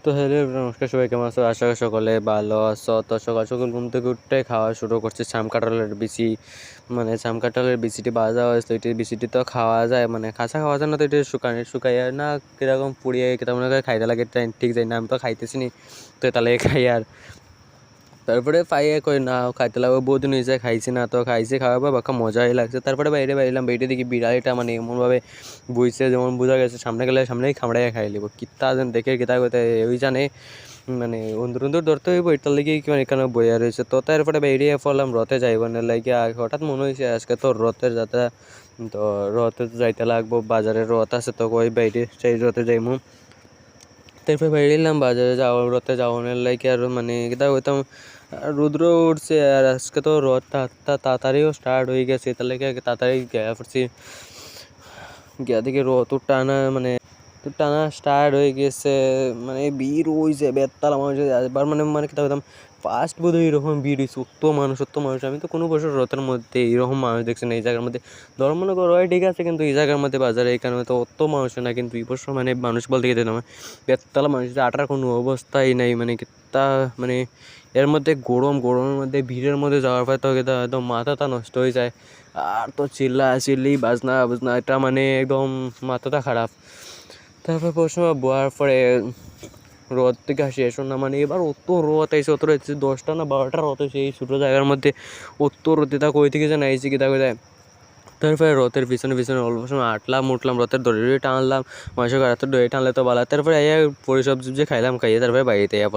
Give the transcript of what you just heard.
তো হ্যালো নমস্কার, সবাই কেমন আছো? আশা করি সকলে ভালো আছো। তো সকাল সকাল ঘুম থেকে উঠে খাওয়া শুরু করছি শাম কাঁঠালের বিচি। মানে শাম কাঁঠালের বিচিটি ভাজা হয়েছে, এটি বিচিটি তো খাওয়া যায়, মানে কাঁচা খাওয়া যায় না, তো এটি শুকাইয়া না কীরকম পুড়িয়ে কেমন করে খাইতে লাগে ঠিক যাই না, আমি তো খাইতেছি নি, তো তাহলে খাই। আর তারপরে পাইয়ে কই না খাইতে লাগবে, বহুদিন হয়েছে খাইছি না, তো খাইছি, খাওয়ার পর বাক্কা মজাই লাগছে। তারপরে বাইরে বাইলাম, বাইরে দেখি বিড়ালিটা মানে এমনভাবে বইছে, যেমন বোঝা গেছে সামনে গেলে সামনেই খামড়াইয়া খাই লিব, কিত্তা যেন দেখে কিতা করতে ওই জানে, মানে অন্দুর অন্দুর ধরতে হইব, এটার লেগে কি মানে এখানে বইয়া রয়েছে। তো তারপরে বেরিয়ে পড়লাম রথে যাইব না লাগে, হঠাৎ মনে হয়েছে আজকে তো রথের যাত্রা, তো রথে তো যাইতে লাগবো, বাজারে রথ আছে, তো কই বাইরে সেই রথে যাইমু। তারপরে বেরিলাম বাজারে যাওয়া, রথে যাওয়ানোর লাগে, আর মানে কিতা হইতাম রুদ্র উঠছে, আর আজকে তো রথ তাড়াতাড়িও স্টার্ট হয়ে গেছে, তার লাগে তাড়াতাড়ি গিয়া পড়ছি, গিয়া দেখি রথ টানা মানে টানা স্টার্ট হয়ে গেছে, মানে ভিড় হয়েছে বেতাল মানুষ। এবার মানে মানে কিতা হইতাম ফার্স্ট বোধহয় এরকম ভিড় হয়েছে, অত মানুষ আমি তো কোনো বছর রথের মধ্যে এরকম মানুষ দেখছি না এই জায়গার মধ্যে। ধর্ম মনে করো ঠিক আছে, কিন্তু এই জায়গার মধ্যে বাজারে এই কারণে তো অত মানুষ না, কিন্তু এই বছর মানে মানুষ বলতে গেলে না বেতাল মানুষ, আটার কোনো অবস্থাই নাই, মানে কিতা মানে এর মধ্যে গরমের মধ্যে ভিড়ের মধ্যে যাওয়ার পর তো একদম মাথাটা নষ্ট হয়ে যায়। আর তো চিল্লি বাজনা বাজনা, এটা মানে একদম মাথাটা খারাপ। তারপর পরসময় বোয়ার পরে রথ থেকে শেষ না, মানে এবার অত রথ আইসে, অত রয়েছে 10টা না 12টা রথ হয়েছে এই ছোটো জায়গার মধ্যে, অত রথ তা কই থেকে যেন আইসি কিতা করে। তারপরে রথের পিছনে পিছনে অল্প সময় উঠলাম, রথের দড়ি টানলাম, মানুষের রাতের দড়ি টানলে তো ভালো। তারপরে পরিসব যে খাইলাম, খাইয়ে তারপরে বাড়িতে